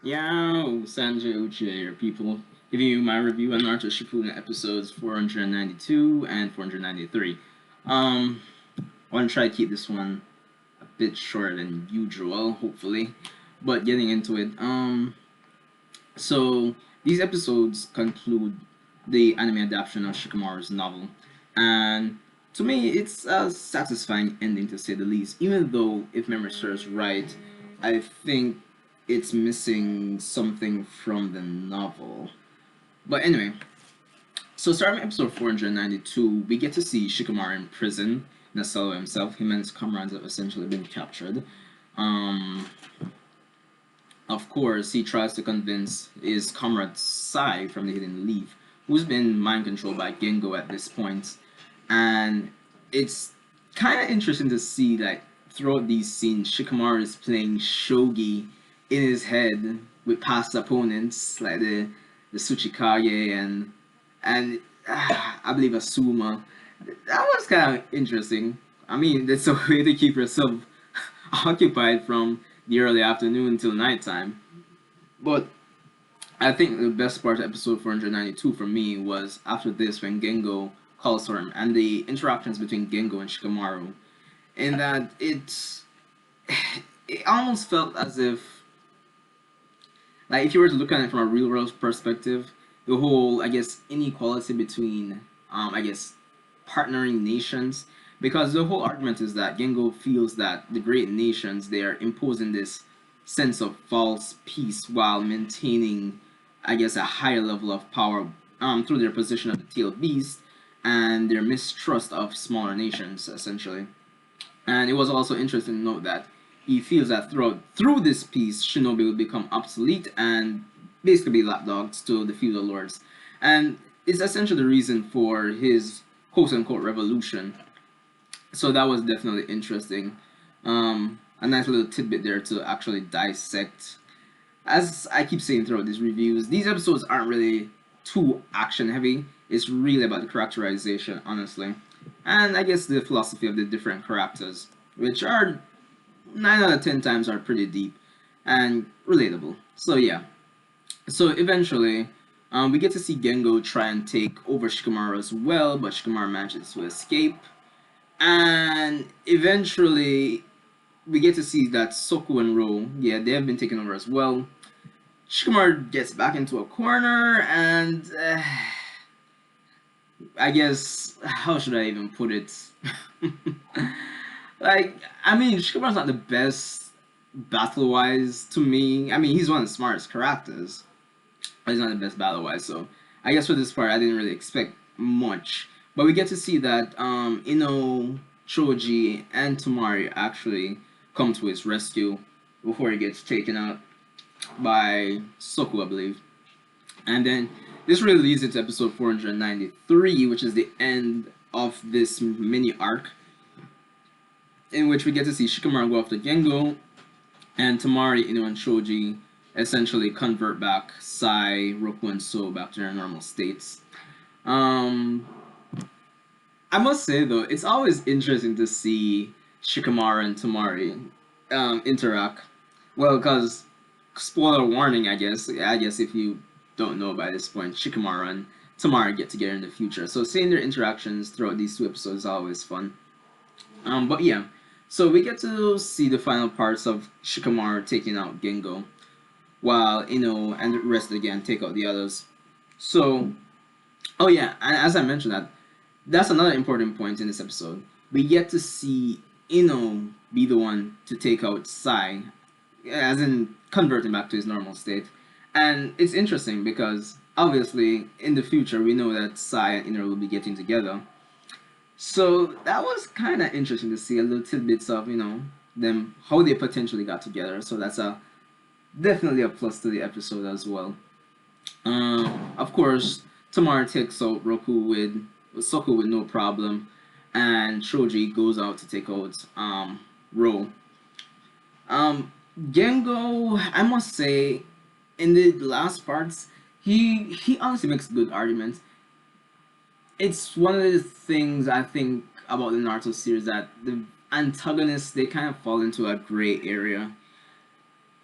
Yo, Sanjay Uchiha here, people. Giving you my review on Naruto Shippuden episodes 492 and 493. I want to try to keep this one a bit shorter than usual, hopefully. But getting into it, so these episodes conclude the anime adaptation of Shikamaru's novel, and to me, it's a satisfying ending to say the least. Even though, if memory serves right, I think it's missing something from the novel. But anyway, so starting episode 492, we get to see Shikamaru in prison in a cell by himself. Him and his comrades have essentially been captured. Um, of course, he tries to convince his comrade Sai from the Hidden Leaf, who's been mind controlled by Gengo at this point. And it's kind of interesting to see, like, throughout these scenes, Shikamaru is playing shogi in his head with past opponents, like the Tsuchikage and I believe Asuma. That was kind of interesting. I mean, that's a way to keep yourself occupied from the early afternoon until nighttime. But I think the best part of episode 492 for me was after this when Gengo calls for him and the interactions between Gengo and Shikamaru. In that it almost felt as if, like, if you were to look at it from a real world perspective, the whole, I guess, inequality between I guess, partnering nations, because the whole argument is that Gengo feels that the great nations, they are imposing this sense of false peace while maintaining, I guess, a higher level of power through their position of the tailed beast and their mistrust of smaller nations, essentially. And it was also interesting to note that he feels that through this piece, Shinobi will become obsolete and basically be lapdogs to the feudal lords. And it's essentially the reason for his quote unquote revolution. So that was definitely interesting. A nice little tidbit there to actually dissect. As I keep saying throughout these reviews, these episodes aren't really too action heavy. It's really about the characterization, honestly. And I guess the philosophy of the different characters, which are 9 out of 10 times are pretty deep and relatable. So yeah. So eventually, we get to see Gengo try and take over Shikamaru as well, but Shikamaru manages to escape. And eventually, we get to see that Soku and Ro, yeah, they have been taken over as well. Shikamaru gets back into a corner, and I guess, how should I even put it? Like, I mean, Shikamaru's not the best battle wise to me. I mean, he's one of the smartest characters, but he's not the best battle wise. So I guess for this part, I didn't really expect much. But we get to see that Choji, and Tamari actually come to his rescue before he gets taken out by Soku, I believe. And then this really leads into episode 493, which is the end of this mini arc, in which we get to see Shikamaru go after Gengo, and Tamari, and Shoji essentially convert back Sai, Roku, and So back to their normal states. Um, I must say though, it's always interesting to see Shikamaru and Tamari interact. Well, because spoiler warning, I guess. I guess if you don't know by this point, Shikamaru and Tamari get together in the future. So seeing their interactions throughout these two episodes is always fun. But yeah, so we get to see the final parts of Shikamaru taking out Gengo, while and the rest again take out the others. So, oh yeah, and as I mentioned that's another important point in this episode. We get to see be the one to take out Sai, as in convert him back to his normal state. And it's interesting because obviously in the future we know that Sai and Ino will be getting together. So that was kind of interesting to see a little tidbits of them, how they potentially got together. So that's a definitely a plus to the episode as well. Of course, Tamara takes out Soku with no problem, and Shoji goes out to take out Ro. Gengo, I must say, in the last parts, he honestly makes good arguments. It's one of the things I think about the Naruto series, that the antagonists, they kind of fall into a gray area.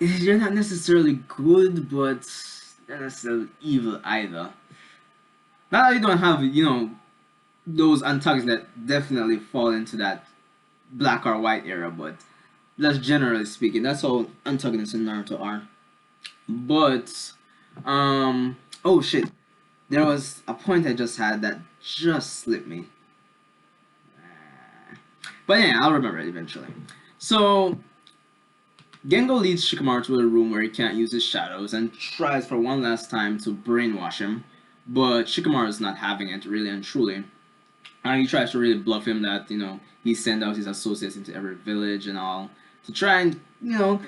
They're not necessarily good, but they're not necessarily evil either. Not that you don't have, those antagonists that definitely fall into that black or white era, but that's generally speaking. That's how antagonists in Naruto are. But, oh shit. There was a point I just had that just slipped me. But yeah, I'll remember it eventually. So, Gengo leads Shikamaru to a room where he can't use his shadows and tries for one last time to brainwash him. But Shikamaru is not having it, really and truly. And he tries to really bluff him that, he sent out his associates into every village and all to try and,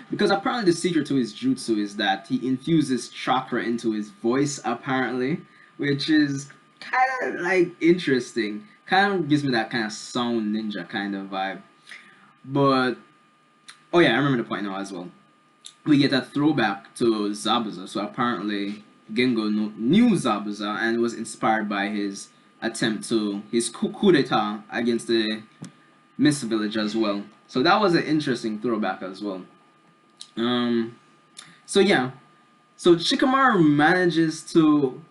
because apparently the secret to his jutsu is that he infuses chakra into his voice, apparently, which is kind of like interesting. Kind of gives me that kind of sound ninja kind of vibe. But, oh yeah, I remember the point now as well. We get a throwback to Zabuza, so apparently Gengo knew Zabuza and was inspired by his attempt to his coup d'etat against the Mist Village as well. So that was an interesting throwback as well. Um, so yeah, so Shikamaru manages to.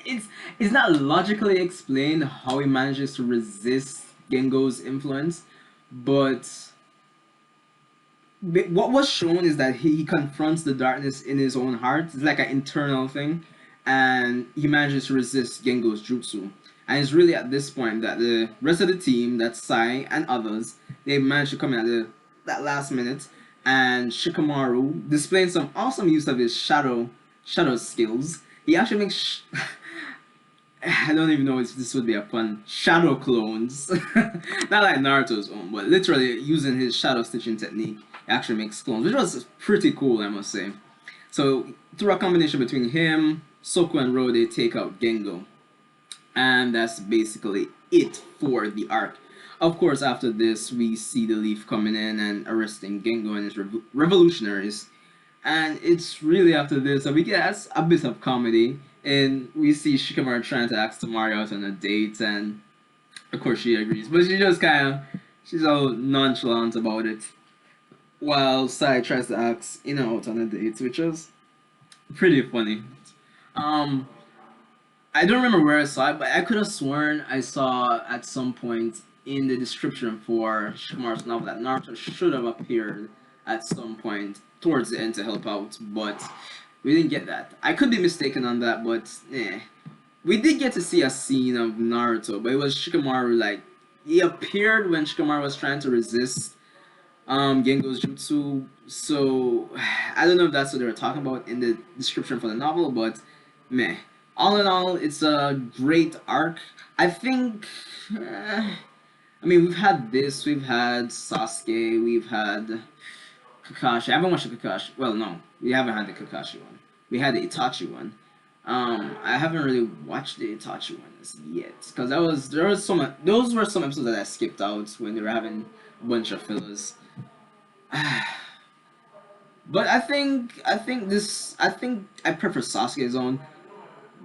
It's it's not logically explained how he manages to resist Gengo's influence, but what was shown is that he confronts the darkness in his own heart. It's like an internal thing, and he manages to resist Gengo's jutsu. And it's really at this point that the rest of the team, that's Sai and others, they managed to come in at that last minute, and Shikamaru, displaying some awesome use of his shadow skills, he actually makes. I don't even know if this would be a pun. Shadow clones. Not like Naruto's own, but literally using his shadow stitching technique, he actually makes clones, which was pretty cool, I must say. So, through a combination between him, Soku, and Ro, they take out Gengo. And that's basically it for the arc. Of course, after this, we see the Leaf coming in and arresting Gengo and his revolutionaries. And it's really after this that we get a bit of comedy. And we see Shikamaru trying to ask Tamari out on a date, and of course she agrees. But she just she's all nonchalant about it. While Sai tries to ask out on a date, which was pretty funny. Um, I don't remember where I saw it, but I could have sworn I saw at some point in the description for Shikamaru's novel that Naruto should have appeared at some point towards the end to help out, but we didn't get that. I could be mistaken on that, but we did get to see a scene of Naruto, but it was Shikamaru, like, he appeared when Shikamaru was trying to resist Gengo's jutsu, so I don't know if that's what they were talking about in the description for the novel, but meh. All in all, it's a great arc. I think, I mean, we've had this, we've had Sasuke, we've had Kakashi. I haven't watched the Kakashi. Well, no, we haven't had the Kakashi one. We had the Itachi one. I haven't really watched the Itachi ones yet because those were some episodes that I skipped out when they were having a bunch of fillers. But I think I prefer Sasuke's own.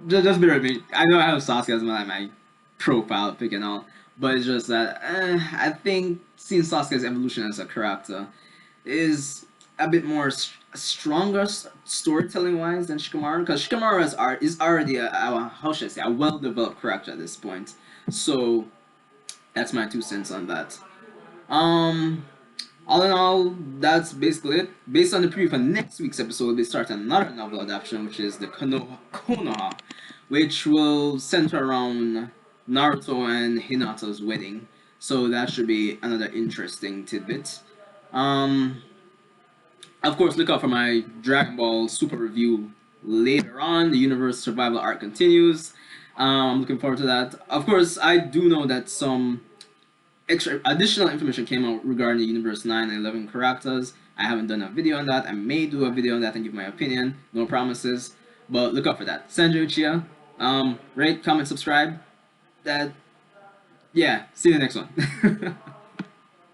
Just bear with me. I know I have Sasuke as my profile pick and all, but it's just that I think seeing Sasuke's evolution as a character is a bit more stronger storytelling wise than Shikamaru, because Shikamaru is already how should I say, a well developed character at this point. So that's my 2 cents on that. Um, all in all, that's basically it. Based on the preview for next week's episode, we'll be starting another novel adaptation, which is the Konoha, which will center around Naruto and Hinata's wedding. So that should be another interesting tidbit. Um, of course, look out for my Dragon Ball Super review later on. The Universe Survival arc continues. I'm looking forward to that. Of course, I do know that some extra additional information came out regarding the Universe 9 and 11 characters. I haven't done a video on that. I may do a video on that and give my opinion. No promises, but look out for that. Sanjay Uchiha. Rate, comment, subscribe. That, yeah. See you in the next one.